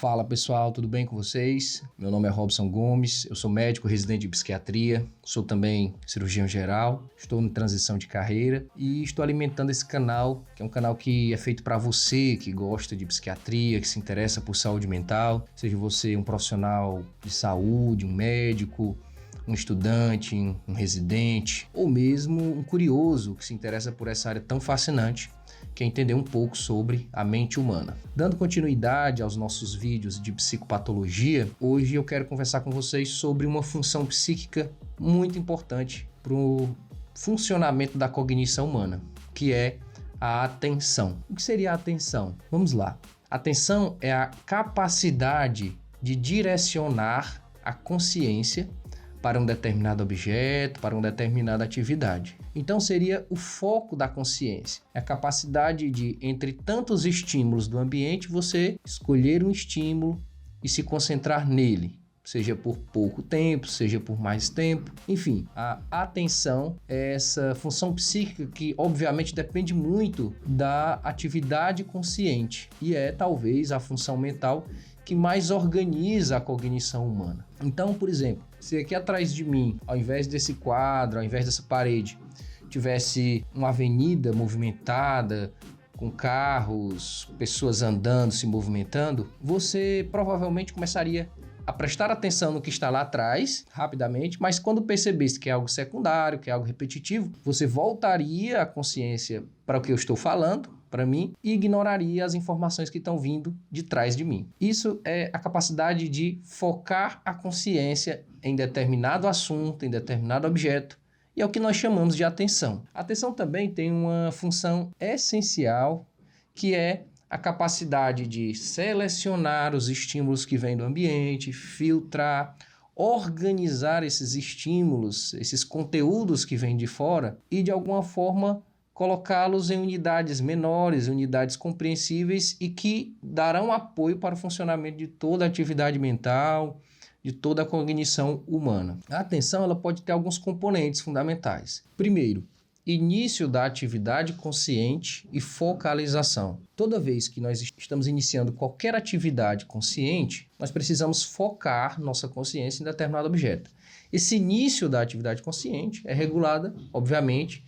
Fala pessoal, tudo bem com vocês? Meu nome é Robson Gomes, eu sou médico residente de psiquiatria, sou também cirurgião geral, estou em transição de carreira e estou alimentando esse canal, que é um canal que é feito para você que gosta de psiquiatria, que se interessa por saúde mental, seja você um profissional de saúde, um médico, um estudante, um residente ou mesmo um curioso que se interessa por essa área tão fascinante, que é entender um pouco sobre a mente humana. Dando continuidade aos nossos vídeos de psicopatologia, hoje eu quero conversar com vocês sobre uma função psíquica muito importante para o funcionamento da cognição humana, que é a atenção. O que seria a atenção? Vamos lá. A atenção é a capacidade de direcionar a consciência para um determinado objeto, para uma determinada atividade. Então seria o foco da consciência, é a capacidade de, entre tantos estímulos do ambiente, você escolher um estímulo e se concentrar nele, seja por pouco tempo, seja por mais tempo. Enfim, a atenção é essa função psíquica que obviamente depende muito da atividade consciente e é talvez a função mental que mais organiza a cognição humana. Então, por exemplo, se aqui atrás de mim, ao invés desse quadro, ao invés dessa parede, tivesse uma avenida movimentada, com carros, pessoas andando, se movimentando, você provavelmente começaria a prestar atenção no que está lá atrás, rapidamente, mas quando percebesse que é algo secundário, que é algo repetitivo, você voltaria a consciência para o que eu estou falando, para mim, e ignoraria as informações que estão vindo de trás de mim. Isso é a capacidade de focar a consciência em determinado assunto, em determinado objeto, e é o que nós chamamos de atenção. A atenção também tem uma função essencial, que é a capacidade de selecionar os estímulos que vêm do ambiente, filtrar, organizar esses estímulos, esses conteúdos que vêm de fora e, de alguma forma, colocá-los em unidades menores, unidades compreensíveis e que darão apoio para o funcionamento de toda a atividade mental, de toda a cognição humana. A atenção ela pode ter alguns componentes fundamentais. Primeiro, início da atividade consciente e focalização. Toda vez que nós estamos iniciando qualquer atividade consciente, nós precisamos focar nossa consciência em determinado objeto. Esse início da atividade consciente é regulada, obviamente,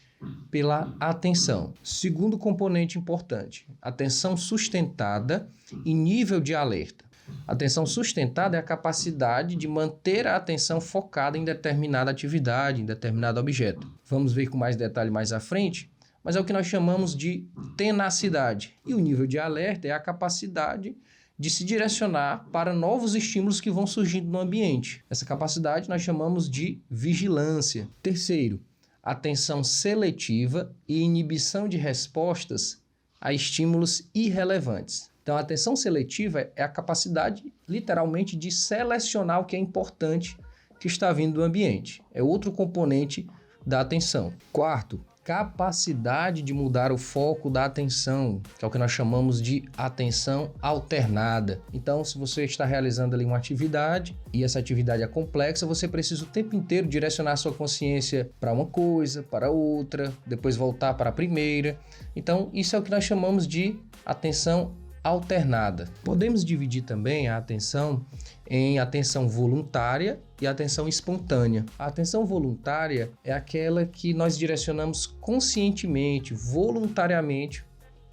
pela atenção. Segundo componente importante, atenção sustentada e nível de alerta. Atenção sustentada é a capacidade de manter a atenção focada em determinada atividade, em determinado objeto. Vamos ver com mais detalhe mais à frente, mas é o que nós chamamos de tenacidade. E o nível de alerta é a capacidade de se direcionar para novos estímulos que vão surgindo no ambiente. Essa capacidade nós chamamos de vigilância. Terceiro, atenção seletiva e inibição de respostas a estímulos irrelevantes. Então, a atenção seletiva é a capacidade, literalmente, de selecionar o que é importante que está vindo do ambiente. É outro componente da atenção. Quarto, capacidade de mudar o foco da atenção, que é o que nós chamamos de atenção alternada. Então, se você está realizando ali uma atividade e essa atividade é complexa, você precisa o tempo inteiro direcionar a sua consciência para uma coisa, para outra, depois voltar para a primeira. Então, isso é o que nós chamamos de atenção alternada. Podemos dividir também a atenção em atenção voluntária e atenção espontânea. A atenção voluntária é aquela que nós direcionamos conscientemente, voluntariamente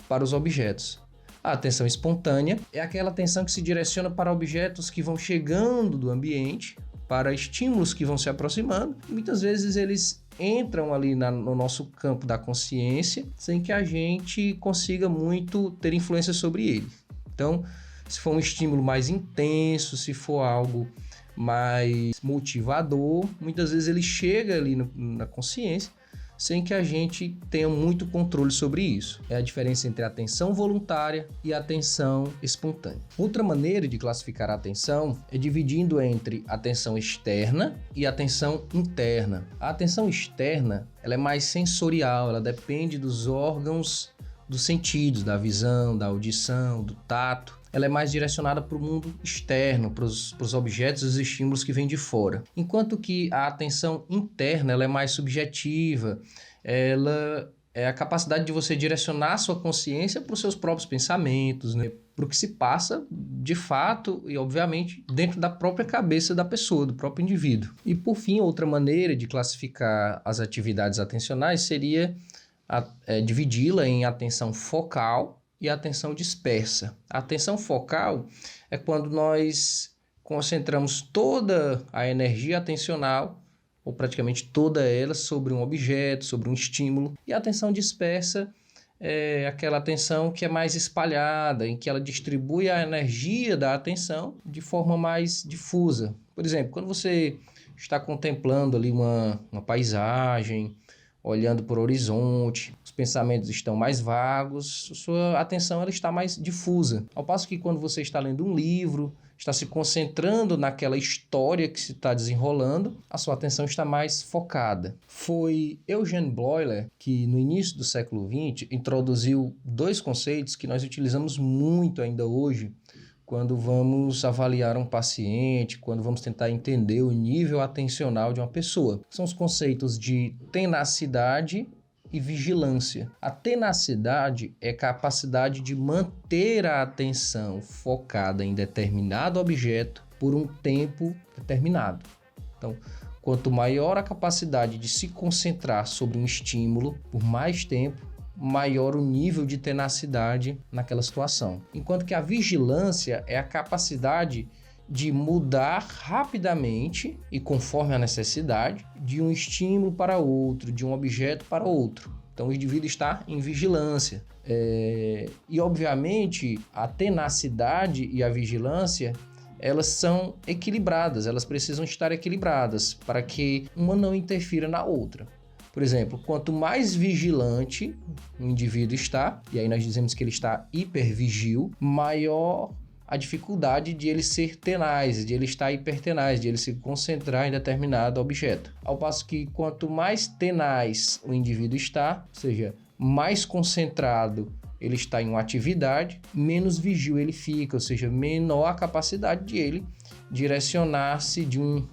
para os objetos. A atenção espontânea é aquela atenção que se direciona para objetos que vão chegando do ambiente, para estímulos que vão se aproximando, e muitas vezes eles entram ali no nosso campo da consciência sem que a gente consiga muito ter influência sobre ele. Então, se for um estímulo mais intenso, se for algo mais motivador, muitas vezes ele chega ali na consciência sem que a gente tenha muito controle sobre isso. É a diferença entre a atenção voluntária e a atenção espontânea. Outra maneira de classificar a atenção é dividindo entre atenção externa e atenção interna. A atenção externa ela é mais sensorial, ela depende dos órgãos dos sentidos, da visão, da audição, do tato. Ela é mais direcionada para o mundo externo, para os objetos e os estímulos que vêm de fora. Enquanto que a atenção interna ela é mais subjetiva, ela é a capacidade de você direcionar a sua consciência para os seus próprios pensamentos, né? para o que se passa de fato e, obviamente, dentro da própria cabeça da pessoa, do próprio indivíduo. E, por fim, outra maneira de classificar as atividades atencionais seria dividi-la em atenção focal e atenção dispersa. A atenção focal é quando nós concentramos toda a energia atencional, ou praticamente toda ela, sobre um objeto, sobre um estímulo. E a atenção dispersa é aquela atenção que é mais espalhada, em que ela distribui a energia da atenção de forma mais difusa. Por exemplo, quando você está contemplando ali uma paisagem, olhando para o horizonte, os pensamentos estão mais vagos, sua atenção ela está mais difusa. Ao passo que quando você está lendo um livro, está se concentrando naquela história que se está desenrolando, a sua atenção está mais focada. Foi Eugene Bleuler que, no início do século XX, introduziu 2 conceitos que nós utilizamos muito ainda hoje quando vamos avaliar um paciente, quando vamos tentar entender o nível atencional de uma pessoa. São os conceitos de tenacidade e vigilância. A tenacidade é a capacidade de manter a atenção focada em determinado objeto por um tempo determinado. Então, quanto maior a capacidade de se concentrar sobre um estímulo por mais tempo, maior o nível de tenacidade naquela situação. Enquanto que a vigilância é a capacidade de mudar rapidamente e conforme a necessidade de um estímulo para outro, de um objeto para outro. Então o indivíduo está em vigilância. E obviamente a tenacidade e a vigilância elas são equilibradas, elas precisam estar equilibradas para que uma não interfira na outra. Por exemplo, quanto mais vigilante o indivíduo está, e aí nós dizemos que ele está hipervigil, maior a dificuldade de ele ser tenaz, de ele estar hipertenaz, de ele se concentrar em determinado objeto. Ao passo que quanto mais tenaz o indivíduo está, ou seja, mais concentrado ele está em uma atividade, menos vigil ele fica, ou seja, menor a capacidade de ele direcionar-se de um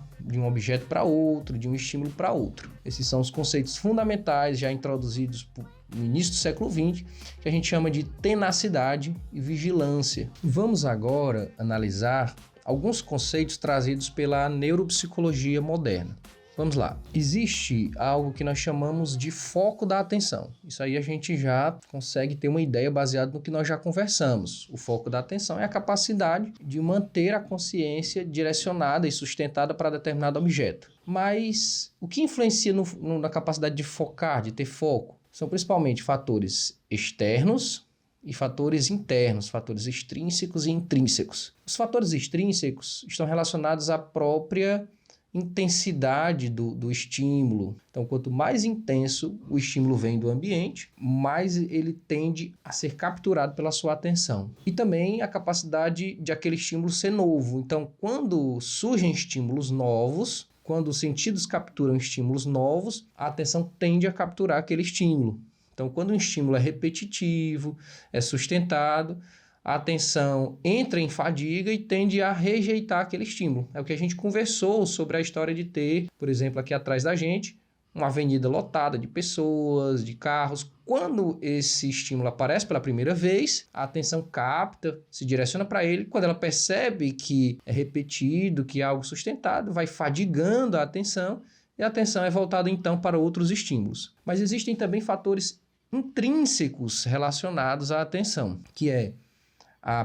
objeto para outro, de um estímulo para outro. Esses são os conceitos fundamentais já introduzidos no início do século XX, que a gente chama de tenacidade e vigilância. Vamos agora analisar alguns conceitos trazidos pela neuropsicologia moderna. Vamos lá. Existe algo que nós chamamos de foco da atenção. Isso aí a gente já consegue ter uma ideia baseada no que nós já conversamos. O foco da atenção é a capacidade de manter a consciência direcionada e sustentada para determinado objeto. Mas o que influencia na capacidade de focar, de ter foco? São principalmente fatores externos e fatores internos, fatores extrínsecos e intrínsecos. Os fatores extrínsecos estão relacionados à própria intensidade do estímulo. Então, quanto mais intenso o estímulo vem do ambiente, mais ele tende a ser capturado pela sua atenção. E também a capacidade de aquele estímulo ser novo. Então, quando surgem estímulos novos, quando os sentidos capturam estímulos novos, a atenção tende a capturar aquele estímulo. Então, quando um estímulo é repetitivo, é sustentado, a atenção entra em fadiga e tende a rejeitar aquele estímulo. É o que a gente conversou sobre a história de ter, por exemplo, aqui atrás da gente, uma avenida lotada de pessoas, de carros. Quando esse estímulo aparece pela primeira vez, a atenção capta, se direciona para ele. Quando ela percebe que é repetido, que é algo sustentado, vai fadigando a atenção e a atenção é voltada então para outros estímulos. Mas existem também fatores intrínsecos relacionados à atenção, que é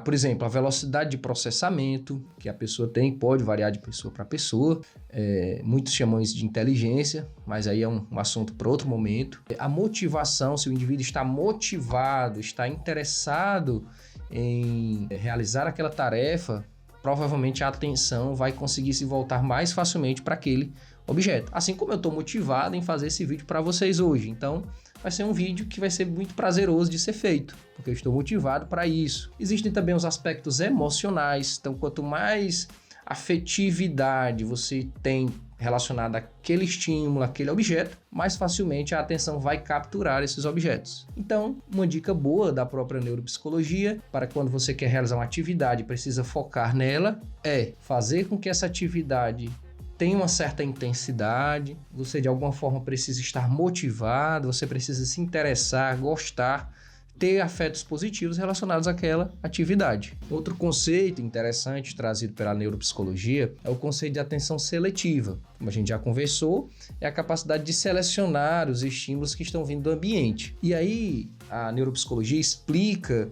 por exemplo, a velocidade de processamento que a pessoa tem pode variar de pessoa para pessoa. Muitos chamam isso de inteligência, mas aí é um assunto para outro momento. A motivação, se o indivíduo está motivado, está interessado em realizar aquela tarefa, provavelmente a atenção vai conseguir se voltar mais facilmente para aquele objeto. Assim como eu estou motivado em fazer esse vídeo para vocês hoje. Então, vai ser um vídeo que vai ser muito prazeroso de ser feito, porque eu estou motivado para isso. Existem também os aspectos emocionais. Então, quanto mais afetividade você tem relacionada àquele estímulo, àquele objeto, mais facilmente a atenção vai capturar esses objetos. Então, uma dica boa da própria neuropsicologia para quando você quer realizar uma atividade e precisa focar nela é fazer com que essa atividade tem uma certa intensidade, você de alguma forma precisa estar motivado, você precisa se interessar, gostar, ter afetos positivos relacionados àquela atividade. Outro conceito interessante trazido pela neuropsicologia é o conceito de atenção seletiva. Como a gente já conversou, é a capacidade de selecionar os estímulos que estão vindo do ambiente. E aí a neuropsicologia explica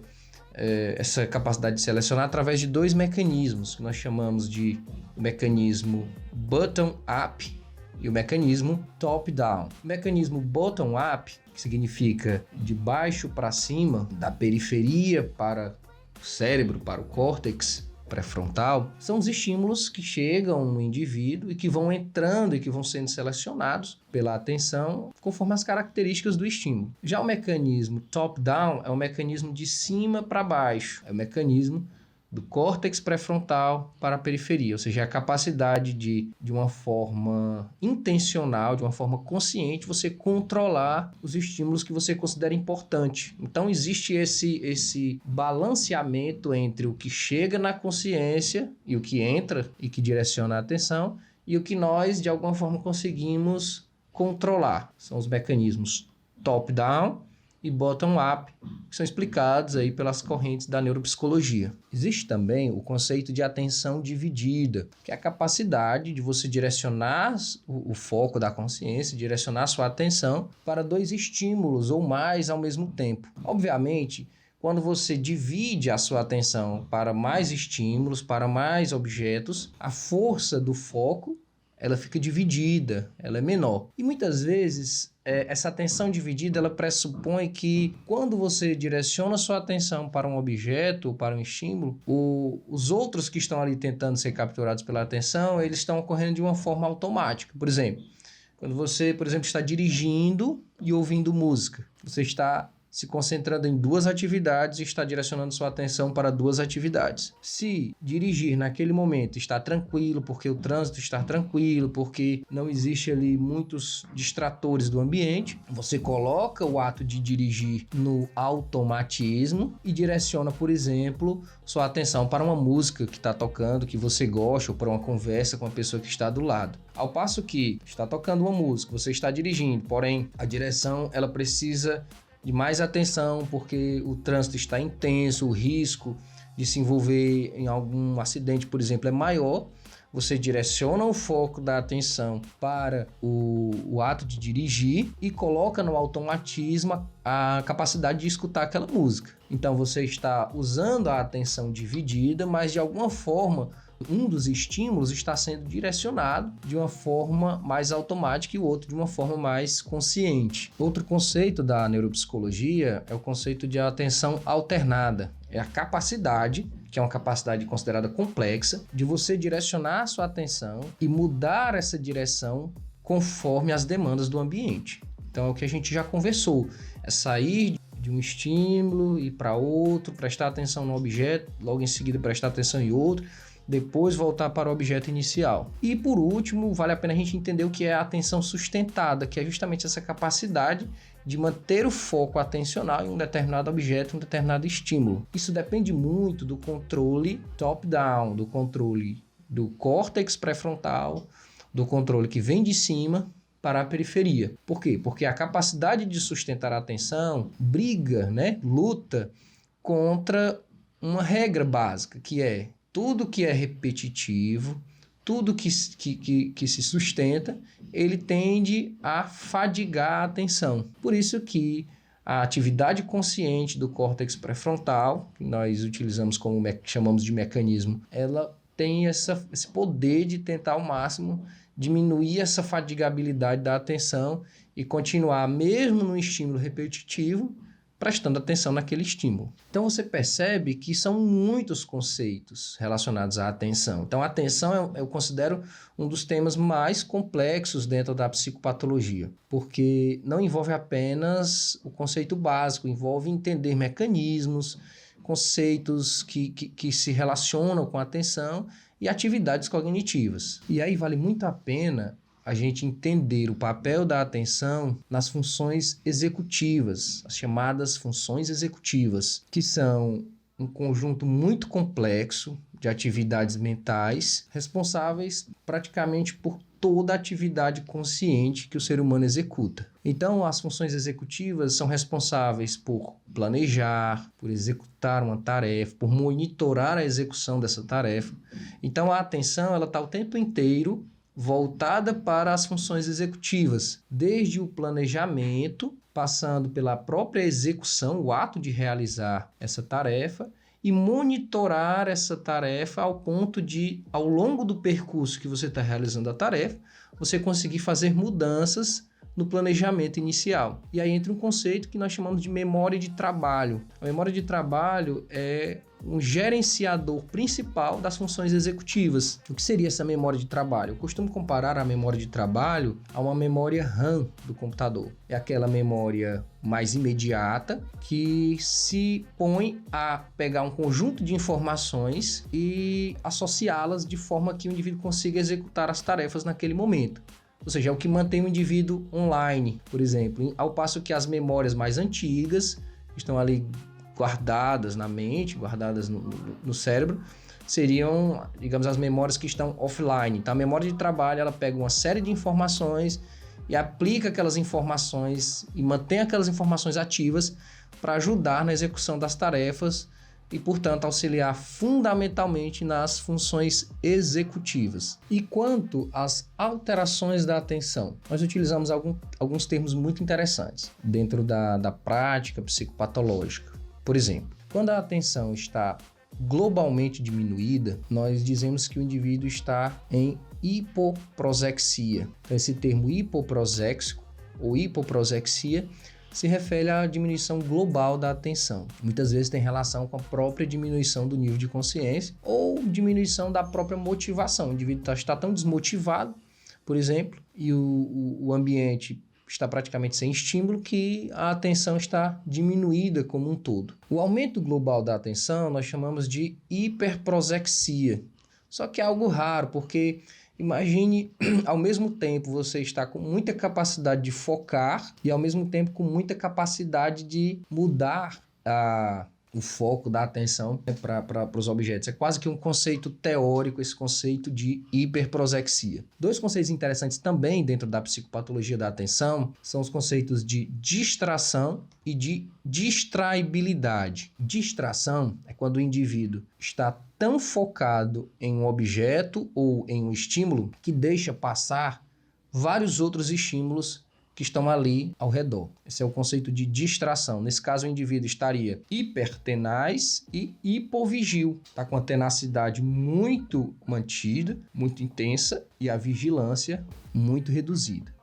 essa capacidade de selecionar através de dois mecanismos, que nós chamamos de o mecanismo bottom-up e o mecanismo top-down. O mecanismo bottom-up, que significa de baixo para cima, da periferia para o cérebro, para o córtex pré-frontal, são os estímulos que chegam no indivíduo e que vão entrando e que vão sendo selecionados pela atenção conforme as características do estímulo. Já o mecanismo top-down é um mecanismo de cima para baixo, é o mecanismo do córtex pré-frontal para a periferia, ou seja, a capacidade de uma forma intencional, de uma forma consciente, você controlar os estímulos que você considera importante. Então, existe esse balanceamento entre o que chega na consciência e o que entra e que direciona a atenção e o que nós, de alguma forma, conseguimos controlar. São os mecanismos top-down e bottom-up, que são explicados aí pelas correntes da neuropsicologia. Existe também o conceito de atenção dividida, que é a capacidade de você direcionar o foco da consciência, direcionar sua atenção para dois estímulos ou mais ao mesmo tempo. Obviamente, quando você divide a sua atenção para mais estímulos, para mais objetos, a força do foco ela fica dividida, ela é menor. E muitas vezes essa atenção dividida ela pressupõe que quando você direciona sua atenção para um objeto ou para um estímulo, os outros que estão ali tentando ser capturados pela atenção, eles estão ocorrendo de uma forma automática. Por exemplo, quando você, está dirigindo e ouvindo música, você está se concentrando em duas atividades e está direcionando sua atenção para duas atividades. Se dirigir naquele momento está tranquilo, porque o trânsito está tranquilo, porque não existe ali muitos distratores do ambiente, você coloca o ato de dirigir no automatismo e direciona, por exemplo, sua atenção para uma música que está tocando, que você gosta, ou para uma conversa com a pessoa que está do lado. Ao passo que está tocando uma música, você está dirigindo, porém a direção ela precisa de mais atenção porque o trânsito está intenso, o risco de se envolver em algum acidente, por exemplo, é maior. Você direciona o foco da atenção para o ato de dirigir e coloca no automatismo a capacidade de escutar aquela música. Então você está usando a atenção dividida, mas de alguma forma um dos estímulos está sendo direcionado de uma forma mais automática e o outro de uma forma mais consciente. Outro conceito da neuropsicologia é o conceito de atenção alternada. É a capacidade, que é uma capacidade considerada complexa, de você direcionar a sua atenção e mudar essa direção conforme as demandas do ambiente. Então é o que a gente já conversou, é sair de um estímulo e ir para outro, prestar atenção no objeto, logo em seguida prestar atenção em outro, depois voltar para o objeto inicial. E por último, vale a pena a gente entender o que é a atenção sustentada, que é justamente essa capacidade de manter o foco atencional em um determinado objeto, um determinado estímulo. Isso depende muito do controle top-down, do controle do córtex pré-frontal, do controle que vem de cima para a periferia. Por quê? Porque a capacidade de sustentar a atenção luta contra uma regra básica, que é tudo que é repetitivo, tudo que se sustenta, ele tende a fadigar a atenção. Por isso que a atividade consciente do córtex pré-frontal, que nós utilizamos chamamos de mecanismo, ela tem esse poder de tentar ao máximo diminuir essa fadigabilidade da atenção e continuar, mesmo no estímulo repetitivo, prestando atenção naquele estímulo. Então você percebe que são muitos conceitos relacionados à atenção. Então a atenção eu considero um dos temas mais complexos dentro da psicopatologia, porque não envolve apenas o conceito básico, envolve entender mecanismos, conceitos que se relacionam com a atenção e atividades cognitivas. E aí vale muito a pena a gente entender o papel da atenção nas funções executivas, as chamadas funções executivas, que são um conjunto muito complexo de atividades mentais responsáveis praticamente por toda a atividade consciente que o ser humano executa. Então, as funções executivas são responsáveis por planejar, por executar uma tarefa, por monitorar a execução dessa tarefa. Então, a atenção ela está o tempo inteiro voltada para as funções executivas, desde o planejamento, passando pela própria execução, o ato de realizar essa tarefa, e monitorar essa tarefa ao ponto de, ao longo do percurso que você está realizando a tarefa, você conseguir fazer mudanças no planejamento inicial. E aí entra um conceito que nós chamamos de memória de trabalho. A memória de trabalho é um gerenciador principal das funções executivas. O que seria essa memória de trabalho? Eu costumo comparar a memória de trabalho a uma memória RAM do computador. É aquela memória mais imediata que se põe a pegar um conjunto de informações e associá-las de forma que o indivíduo consiga executar as tarefas naquele momento. Ou seja, é o que mantém o indivíduo online, por exemplo, ao passo que as memórias mais antigas estão ali guardadas na mente, guardadas no cérebro, seriam, digamos, as memórias que estão offline. Então, a memória de trabalho, ela pega uma série de informações e aplica aquelas informações e mantém aquelas informações ativas para ajudar na execução das tarefas e, portanto, auxiliar fundamentalmente nas funções executivas. E quanto às alterações da atenção, nós utilizamos alguns termos muito interessantes dentro da prática psicopatológica. Por exemplo, quando a atenção está globalmente diminuída, nós dizemos que o indivíduo está em hipoprosexia. Então, esse termo hipoproséxico ou hipoprosexia se refere à diminuição global da atenção. Muitas vezes tem relação com a própria diminuição do nível de consciência ou diminuição da própria motivação. O indivíduo está tão desmotivado, por exemplo, e o ambiente está praticamente sem estímulo que a atenção está diminuída como um todo. O aumento global da atenção nós chamamos de hiperprosexia. Só que é algo raro, porque imagine, ao mesmo tempo, você está com muita capacidade de focar e, ao mesmo tempo, com muita capacidade de mudar o foco da atenção, né, para os objetos. É quase que um conceito teórico, esse conceito de hiperprosexia. Dois conceitos interessantes também dentro da psicopatologia da atenção são os conceitos de distração e de distraibilidade. Distração é quando o indivíduo está tão focado em um objeto ou em um estímulo que deixa passar vários outros estímulos que estão ali ao redor. Esse é o conceito de distração. Nesse caso, o indivíduo estaria hipertenaz e hipovigil. Está com a tenacidade muito mantida, muito intensa, e a vigilância muito reduzida.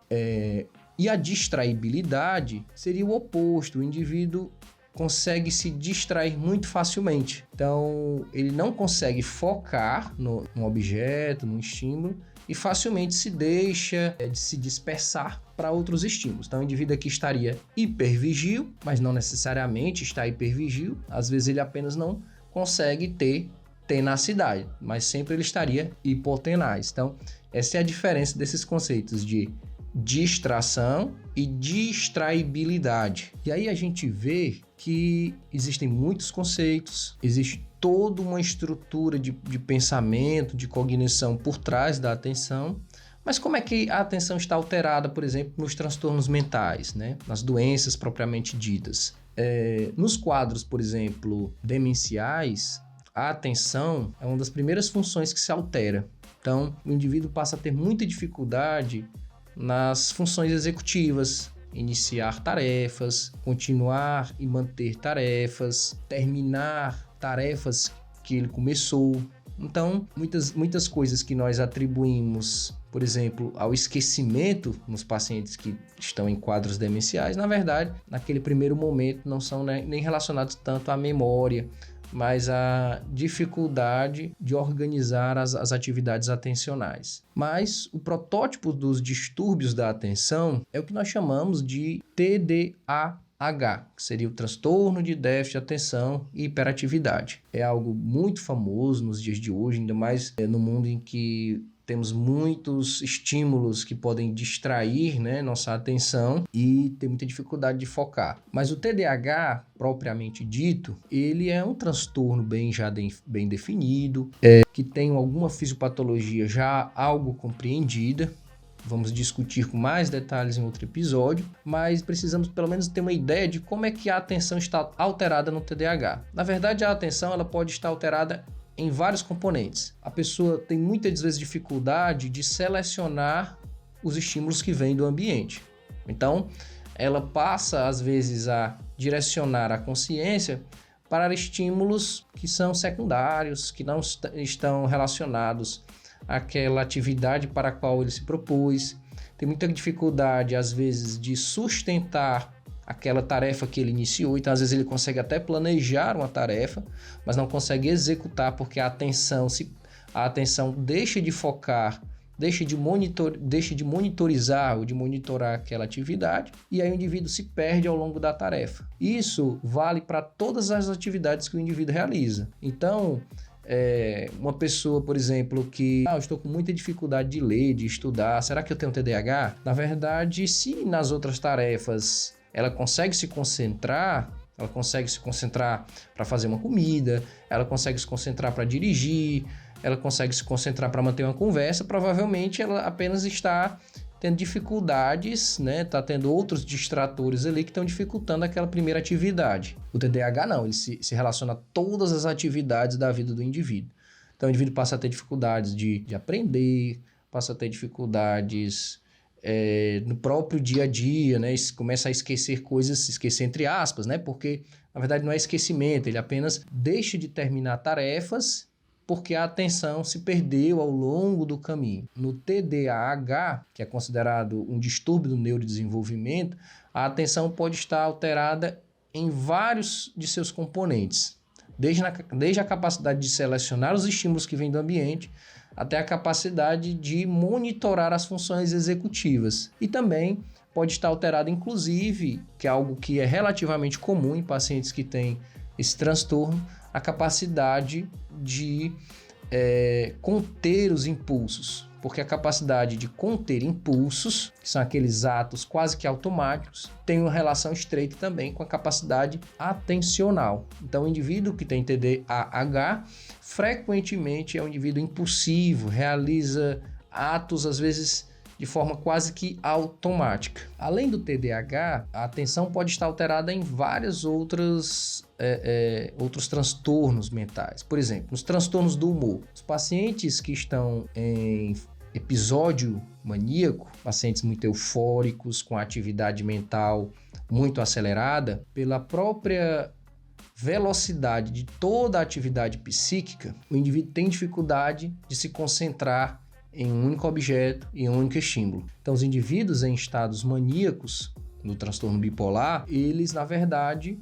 E a distraibilidade seria o oposto. O indivíduo consegue se distrair muito facilmente. Então, ele não consegue focar num objeto, num estímulo, e facilmente se deixa de se dispersar para outros estímulos. Então, o indivíduo aqui estaria hipervigil, mas não necessariamente está hipervigil. Às vezes, ele apenas não consegue ter tenacidade, mas sempre ele estaria hipotenaz. Então, essa é a diferença desses conceitos de distração e distraibilidade. E aí a gente vê que existem muitos conceitos, existe toda uma estrutura de pensamento, de cognição por trás da atenção. Mas como é que a atenção está alterada, por exemplo, nos transtornos mentais, né? Nas doenças propriamente ditas? Nos quadros, por exemplo, demenciais, a atenção é uma das primeiras funções que se altera. Então, o indivíduo passa a ter muita dificuldade nas funções executivas, iniciar tarefas, continuar e manter tarefas, terminar tarefas que ele começou. Então, muitas coisas que nós atribuímos, por exemplo, ao esquecimento nos pacientes que estão em quadros demenciais, na verdade, naquele primeiro momento não são nem relacionados tanto à memória, mas à dificuldade de organizar as atividades atencionais. Mas o protótipo dos distúrbios da atenção é o que nós chamamos de TDAH, que seria o transtorno de déficit de atenção e hiperatividade. É algo muito famoso nos dias de hoje, ainda mais no mundo em que temos muitos estímulos que podem distrair, né, nossa atenção e ter muita dificuldade de focar. Mas o TDAH, propriamente dito, ele é um transtorno bem definido, que tem alguma fisiopatologia já algo compreendida. Vamos discutir com mais detalhes em outro episódio, mas precisamos pelo menos ter uma ideia de como é que a atenção está alterada no TDAH. Na verdade, a atenção ela pode estar alterada em vários componentes. A pessoa tem muitas vezes dificuldade de selecionar os estímulos que vêm do ambiente. Então, ela passa às vezes a direcionar a consciência para estímulos que são secundários, que não estão relacionados àquela atividade para a qual ele se propôs. Tem muita dificuldade às vezes de sustentar aquela tarefa que ele iniciou, então às vezes ele consegue até planejar uma tarefa, mas não consegue executar porque a atenção deixa de focar, deixa de monitorizar ou de monitorar aquela atividade, e aí o indivíduo se perde ao longo da tarefa. Isso vale para todas as atividades que o indivíduo realiza. Então, uma pessoa, por exemplo, que eu estou com muita dificuldade de ler, de estudar, será que eu tenho TDAH? Na verdade, se nas outras tarefas ela consegue se concentrar para fazer uma comida, ela consegue se concentrar para dirigir, ela consegue se concentrar para manter uma conversa, provavelmente ela apenas está tendo dificuldades, né? Está tendo outros distratores ali que estão dificultando aquela primeira atividade. O TDAH não, ele se relaciona a todas as atividades da vida do indivíduo. Então o indivíduo passa a ter dificuldades de aprender, passa a ter dificuldades no próprio dia a dia, né? Começa a esquecer coisas, esquecer entre aspas, né? Porque na verdade não é esquecimento, ele apenas deixa de terminar tarefas porque a atenção se perdeu ao longo do caminho. No TDAH, que é considerado um distúrbio do neurodesenvolvimento, a atenção pode estar alterada em vários de seus componentes, desde a capacidade de selecionar os estímulos que vêm do ambiente, até a capacidade de monitorar as funções executivas. E também pode estar alterada, inclusive, que é algo que é relativamente comum em pacientes que têm esse transtorno, a capacidade de conter os impulsos. Porque a capacidade de conter impulsos, que são aqueles atos quase que automáticos, tem uma relação estreita também com a capacidade atencional. Então, o indivíduo que tem TDAH frequentemente é um indivíduo impulsivo, realiza atos às vezes de forma quase que automática. Além do TDAH, a atenção pode estar alterada em vários outros transtornos mentais. Por exemplo, nos transtornos do humor. Os pacientes que estão em episódio maníaco, pacientes muito eufóricos, com atividade mental muito acelerada, pela própria velocidade de toda a atividade psíquica, o indivíduo tem dificuldade de se concentrar em um único objeto e um único estímulo. Então, os indivíduos em estados maníacos, no transtorno bipolar, eles, na verdade,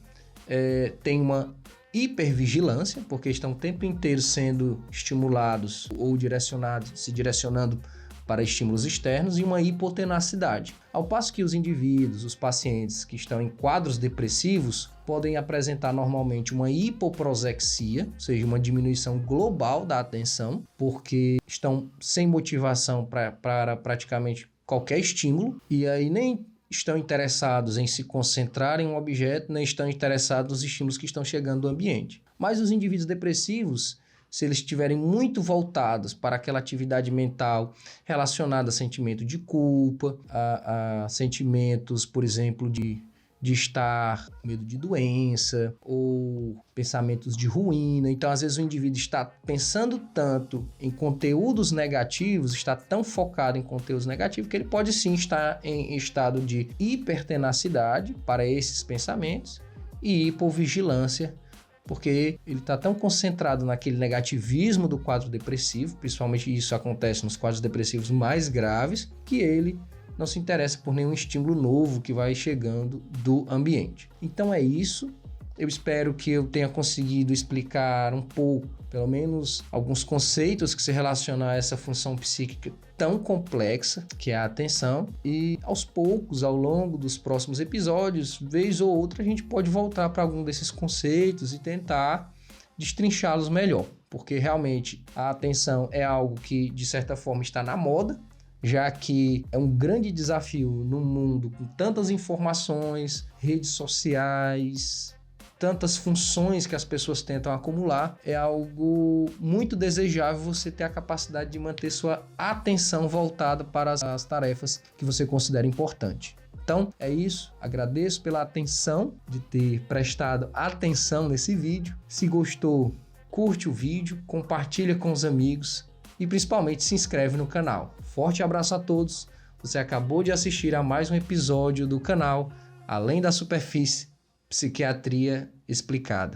têm uma hipervigilância, porque estão o tempo inteiro sendo estimulados ou se direcionando para estímulos externos, e uma hipotenacidade. Ao passo que os indivíduos, os pacientes que estão em quadros depressivos, podem apresentar normalmente uma hipoprosexia, ou seja, uma diminuição global da atenção, porque estão sem motivação para praticamente qualquer estímulo, e aí nem estão interessados em se concentrar em um objeto, nem estão interessados nos estímulos que estão chegando do ambiente. Mas os indivíduos depressivos, se eles estiverem muito voltados para aquela atividade mental relacionada a sentimento de culpa, a sentimentos, por exemplo, de estar com medo de doença ou pensamentos de ruína. Então, às vezes, o indivíduo está pensando tanto em conteúdos negativos, está tão focado em conteúdos negativos, que ele pode sim estar em estado de hipertenacidade para esses pensamentos e hipovigilância, porque ele está tão concentrado naquele negativismo do quadro depressivo, principalmente isso acontece nos quadros depressivos mais graves, que ele não se interessa por nenhum estímulo novo que vai chegando do ambiente. Então é isso. Eu espero que eu tenha conseguido explicar um pouco, pelo menos alguns conceitos que se relacionam a essa função psíquica tão complexa que é a atenção, e aos poucos, ao longo dos próximos episódios, vez ou outra, a gente pode voltar para algum desses conceitos e tentar destrinchá-los melhor, porque realmente a atenção é algo que, de certa forma, está na moda, já que é um grande desafio no mundo com tantas informações, redes sociais, tantas funções que as pessoas tentam acumular. É algo muito desejável você ter a capacidade de manter sua atenção voltada para as tarefas que você considera importante. Então, é isso. Agradeço pela atenção, de ter prestado atenção nesse vídeo. Se gostou, curte o vídeo, compartilha com os amigos e principalmente se inscreve no canal. Forte abraço a todos. Você acabou de assistir a mais um episódio do canal Além da Superfície, Psiquiatria Explicada.